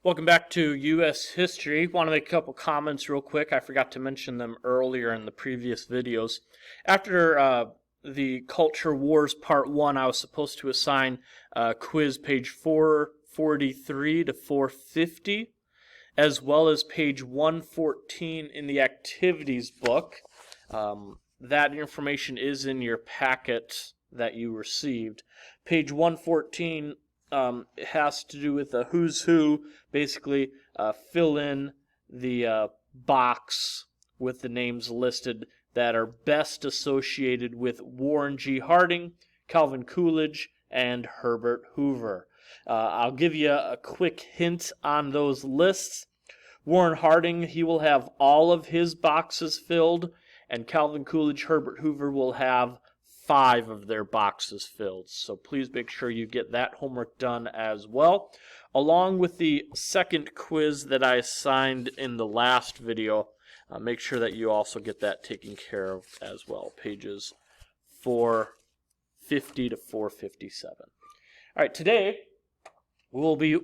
Welcome back to U.S. History. Want to make a couple comments real quick. I forgot to mention them earlier in the previous videos. After the Culture Wars Part 1, I was supposed to assign quiz page 443 to 450, as well as page 114 in the activities book. That information is in your packet that you received. Page 114 it has to do with the who's who. Basically, fill in the box with the names listed that are best associated with Warren G. Harding, Calvin Coolidge, and Herbert Hoover. I'll give you a quick hint on those lists. Warren Harding, he will have all of his boxes filled, and Calvin Coolidge, Herbert Hoover will have 5 of their boxes filled. So please make sure you get that homework done as well, along with the second quiz that I assigned in the last video. Make sure that you also get that taken care of as well, pages 450 to 457. All right, today we'll be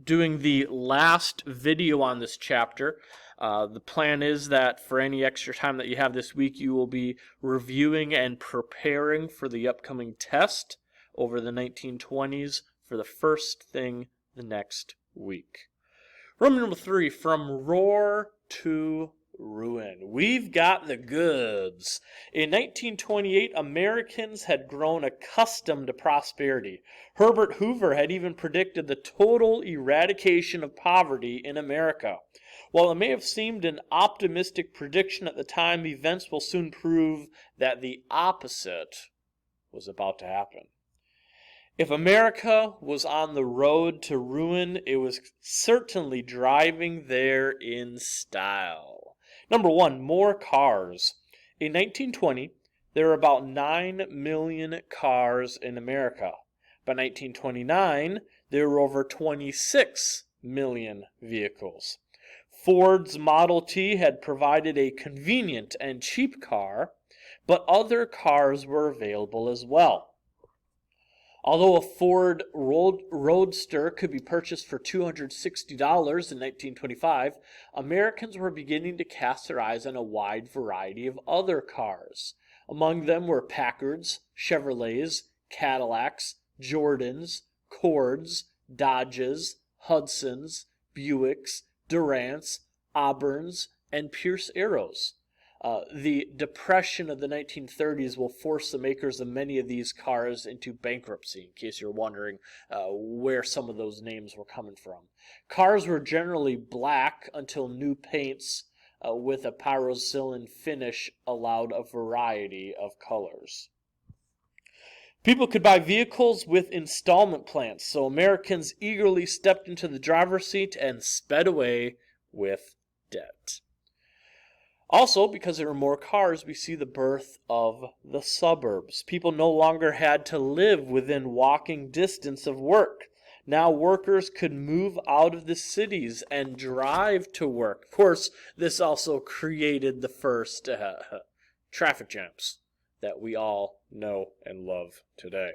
doing the last video on this chapter. The plan is that for any extra time that you have this week, you will be reviewing and preparing for the upcoming test over the 1920s for the first thing the next week. Roman number 3, from roar to ruin. We've got the goods. In 1928, Americans had grown accustomed to prosperity. Herbert Hoover had even predicted the total eradication of poverty in America. While it may have seemed an optimistic prediction at the time, events will soon prove that the opposite was about to happen. If America was on the road to ruin, it was certainly driving there in style. Number 1, more cars. In 1920, there were about 9 million cars in America. By 1929, there were over 26 million vehicles. Ford's Model T had provided a convenient and cheap car, but other cars were available as well. Although a Ford Roadster could be purchased for $260 in 1925, Americans were beginning to cast their eyes on a wide variety of other cars. Among them were Packards, Chevrolets, Cadillacs, Jordans, Cords, Dodges, Hudsons, Buicks, Durants, Auburns, and Pierce Arrows. The depression of the 1930s will force the makers of many of these cars into bankruptcy, in case you're wondering where some of those names were coming from. Cars were generally black until new paints with a pyroxylin finish allowed a variety of colors. People could buy vehicles with installment plans, so Americans eagerly stepped into the driver's seat and sped away with debt. Also, because there were more cars, we see the birth of the suburbs. People no longer had to live within walking distance of work. Now workers could move out of the cities and drive to work. Of course, this also created the first traffic jams that we all know and love today.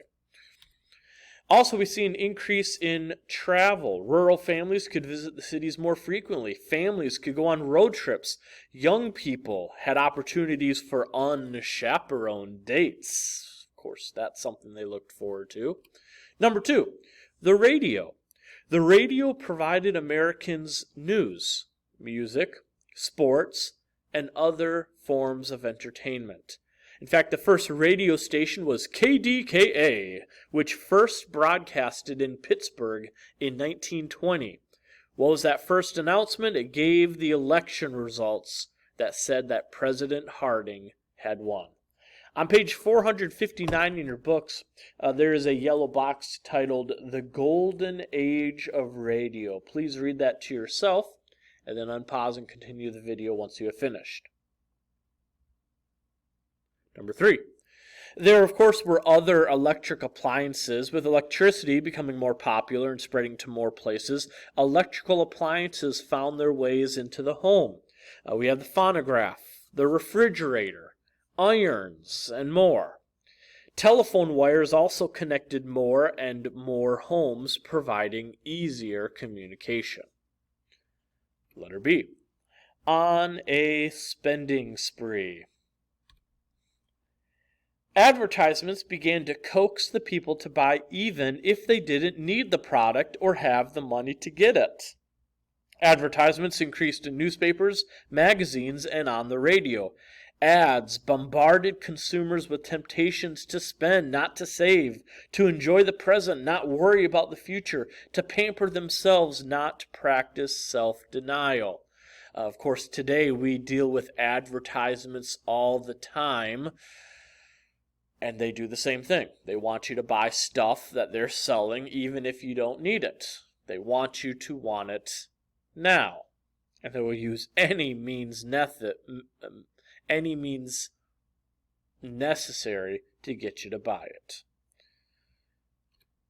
Also, we see an increase in travel. Rural families could visit the cities more frequently. Families could go on road trips. Young people had opportunities for unchaperoned dates. Of course, that's something they looked forward to. Number 2, the radio. The radio provided Americans news, music, sports, and other forms of entertainment. In fact, the first radio station was KDKA, which first broadcasted in Pittsburgh in 1920. What was that first announcement? It gave the election results that said that President Harding had won. On page 459 in your books, there is a yellow box titled The Golden Age of Radio. Please read that to yourself, and then unpause and continue the video once you have finished. Number 3, there of course were other electric appliances. With electricity becoming more popular and spreading to more places, electrical appliances found their ways into the home. We have the phonograph, the refrigerator, irons, and more. Telephone wires also connected more and more homes, providing easier communication. Letter B. On a spending spree. Advertisements began to coax the people to buy even if they didn't need the product or have the money to get it. Advertisements increased in newspapers, magazines, and on the radio. Ads bombarded consumers with temptations to spend, not to save, to enjoy the present, not worry about the future, to pamper themselves, not practice self-denial. Of course, today we deal with advertisements all the time, and they do the same thing. They want you to buy stuff that they're selling even if you don't need it. They want you to want it now. And they will use any means necessary to get you to buy it.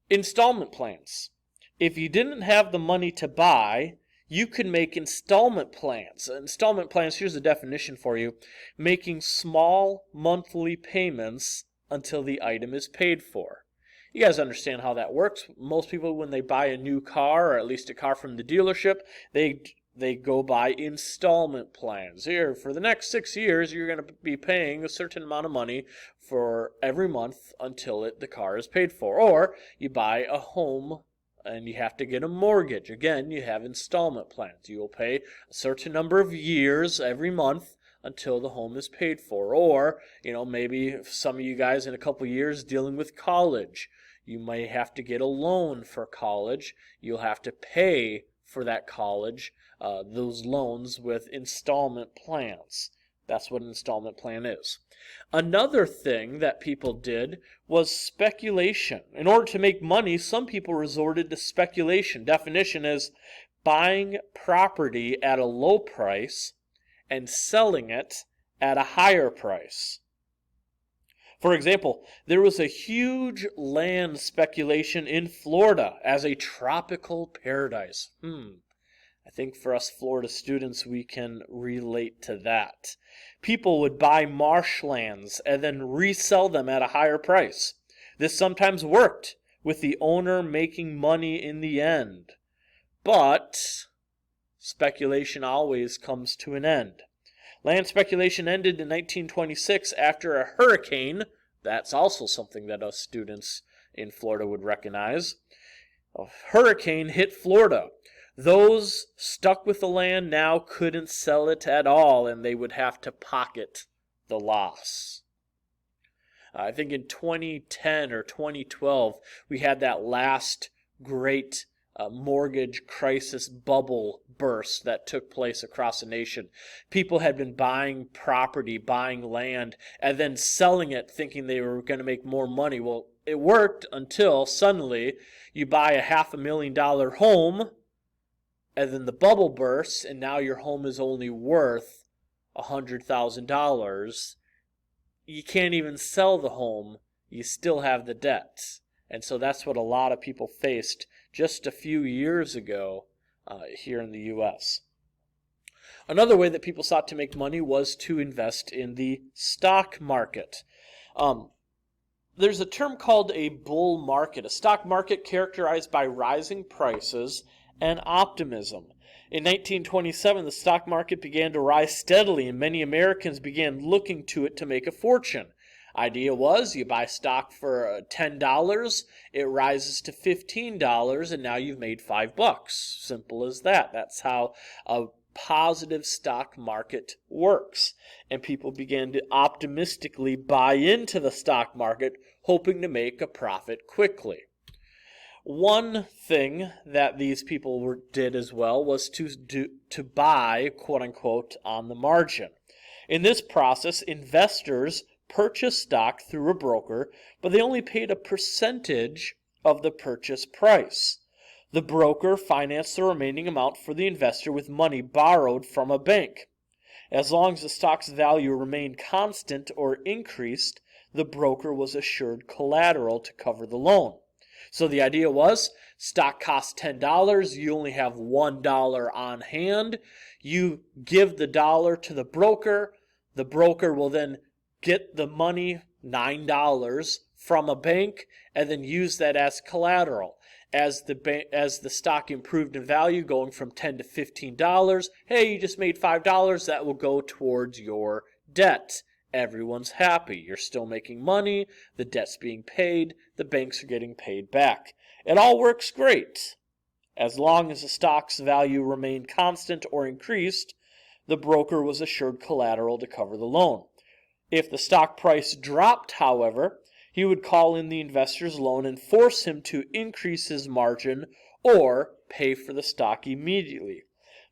Installment plans. If you didn't have the money to buy, you could make installment plans. Installment plans, here's the definition for you: making small monthly payments until the item is paid for. You guys understand how that works. Most people, when they buy a new car, or at least a car from the dealership, they go buy installment plans. Here, for the next 6 years, you're going to be paying a certain amount of money for every month until the car is paid for. Or you buy a home and you have to get a mortgage. Again, you have installment plans. You will pay a certain number of years every month until the home is paid for. Or, maybe some of you guys in a couple years dealing with college, you may have to get a loan for college. You'll have to pay for that college, those loans, with installment plans. That's what an installment plan is. Another thing that people did was speculation. In order to make money, some people resorted to speculation. Definition is buying property at a low price and selling it at a higher price. For example, there was a huge land speculation in Florida as a tropical paradise. I think for us Florida students, we can relate to that. People would buy marshlands and then resell them at a higher price. This sometimes worked, with the owner making money in the end. But speculation always comes to an end. Land speculation ended in 1926 after a hurricane. That's also something that us students in Florida would recognize. A hurricane hit Florida. Those stuck with the land now couldn't sell it at all, and they would have to pocket the loss. I think in 2010 or 2012, we had that last great mortgage crisis bubble burst that took place across the nation. People had been buying property, buying land, and then selling it thinking they were going to make more money. Well, it worked until suddenly you buy a $500,000 home, and then the bubble bursts, and now your home is only worth $100,000. You can't even sell the home. You still have the debt. And so that's what a lot of people faced just a few years ago here in the U.S. Another way that people sought to make money was to invest in the stock market. There's a term called a bull market, a stock market characterized by rising prices and optimism. In 1927, the stock market began to rise steadily, and many Americans began looking to it to make a fortune. Idea was, you buy stock for $10, it rises to $15, and now you've made $5. Simple as that. That's how a positive stock market works. And people began to optimistically buy into the stock market, hoping to make a profit quickly. One thing that these people did as well was to buy, quote-unquote, on the margin. In this process, investors purchased stock through a broker, but they only paid a percentage of the purchase price. The broker financed the remaining amount for the investor with money borrowed from a bank. As long as the stock's value remained constant or increased, the broker was assured collateral to cover the loan. So the idea was, stock costs $10, you only have $1 on hand. You give the dollar to the broker will then get the money, $9, from a bank, and then use that as collateral. As the stock improved in value, going from $10 to $15, hey, you just made $5, that will go towards your debt. Everyone's happy. You're still making money, the debt's being paid, the banks are getting paid back. It all works great. As long as the stock's value remained constant or increased, the broker was assured collateral to cover the loan. If the stock price dropped, however, he would call in the investor's loan and force him to increase his margin or pay for the stock immediately.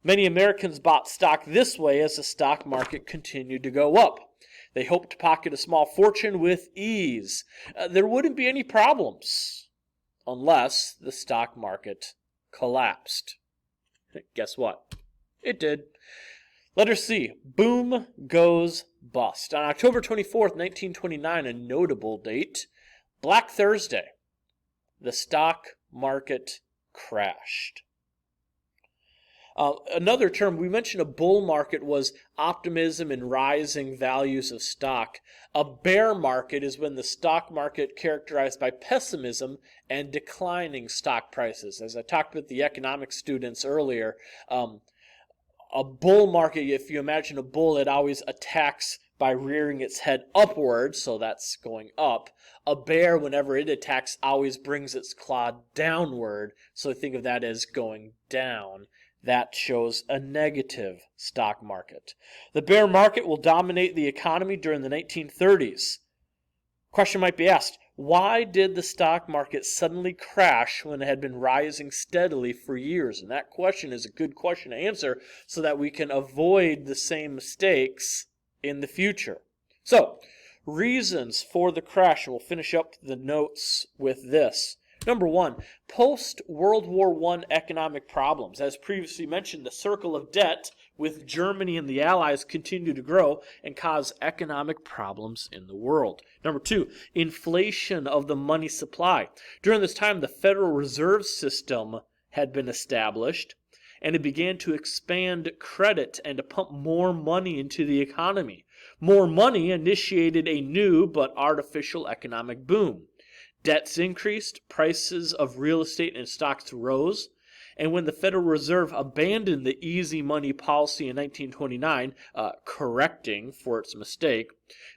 Many Americans bought stock this way as the stock market continued to go up. They hoped to pocket a small fortune with ease. There wouldn't be any problems unless the stock market collapsed. Guess what? It did. Letter C, boom goes bust. On October 24th, 1929, a notable date, Black Thursday, the stock market crashed. Another term, we mentioned a bull market was optimism and rising values of stock. A bear market is when the stock market characterized by pessimism and declining stock prices. As I talked with the economics students earlier, a bull market, if you imagine a bull, it always attacks by rearing its head upward, so that's going up. A bear, whenever it attacks, always brings its claw downward, so think of that as going down. That shows a negative stock market. The bear market will dominate the economy during the 1930s. Question might be asked, why did the stock market suddenly crash when it had been rising steadily for years? And that question is a good question to answer so that we can avoid the same mistakes in the future. So, reasons for the crash, and we'll finish up the notes with this. Number one, post-World War I economic problems. As previously mentioned, the circle of debt with Germany and the Allies continued to grow and cause economic problems in the world. Number two, inflation of the money supply. During this time, the Federal Reserve System had been established, and it began to expand credit and to pump more money into the economy. More money initiated a new but artificial economic boom. Debts increased, prices of real estate and stocks rose, and when the Federal Reserve abandoned the easy money policy in 1929, correcting for its mistake,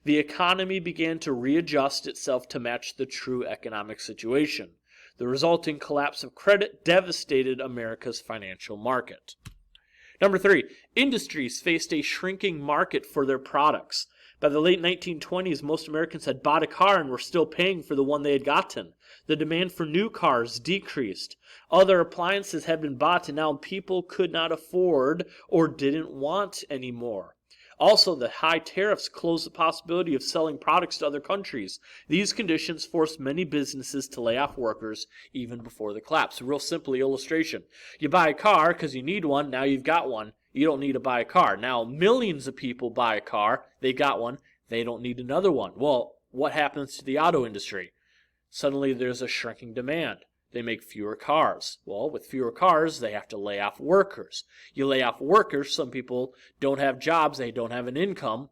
the economy began to readjust itself to match the true economic situation. The resulting collapse of credit devastated America's financial market. Number three, industries faced a shrinking market for their products. By the late 1920s, most Americans had bought a car and were still paying for the one they had gotten. The demand for new cars decreased. Other appliances had been bought and now people could not afford or didn't want anymore. Also, the high tariffs closed the possibility of selling products to other countries. These conditions forced many businesses to lay off workers even before the collapse. A real simple illustration. You buy a car because you need one, now you've got one. You don't need to buy a car. Now, millions of people buy a car, they got one, they don't need another one. Well, what happens to the auto industry? Suddenly there's a shrinking demand. They make fewer cars. Well, with fewer cars, they have to lay off workers. You lay off workers, some people don't have jobs, they don't have an income,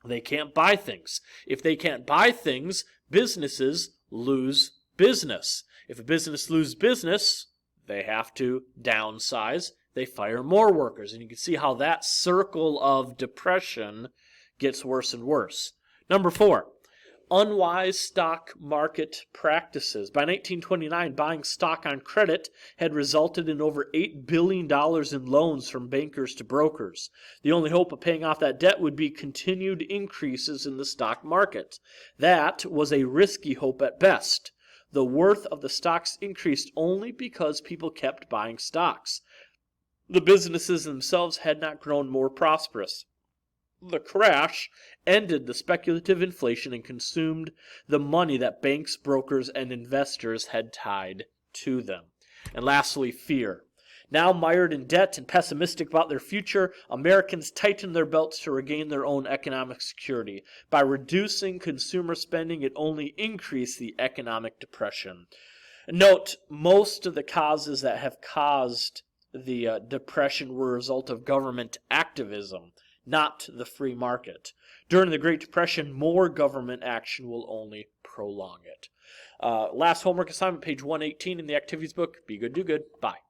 they can't buy things. If they can't buy things, businesses lose business. If a business loses business, they have to downsize. They fire more workers. And you can see how that circle of depression gets worse and worse. Number four, unwise stock market practices. By 1929, buying stock on credit had resulted in over $8 billion in loans from bankers to brokers. The only hope of paying off that debt would be continued increases in the stock market. That was a risky hope at best. The worth of the stocks increased only because people kept buying stocks. The businesses themselves had not grown more prosperous. The crash ended the speculative inflation and consumed the money that banks, brokers, and investors had tied to them. And lastly, fear. Now mired in debt and pessimistic about their future, Americans tightened their belts to regain their own economic security. By reducing consumer spending, it only increased the economic depression. Note, most of the causes that have caused the depression were a result of government activism, not the free market. During the Great Depression, more government action will only prolong it. Last homework assignment, page 118 in the activities book. Be good, do good. Bye.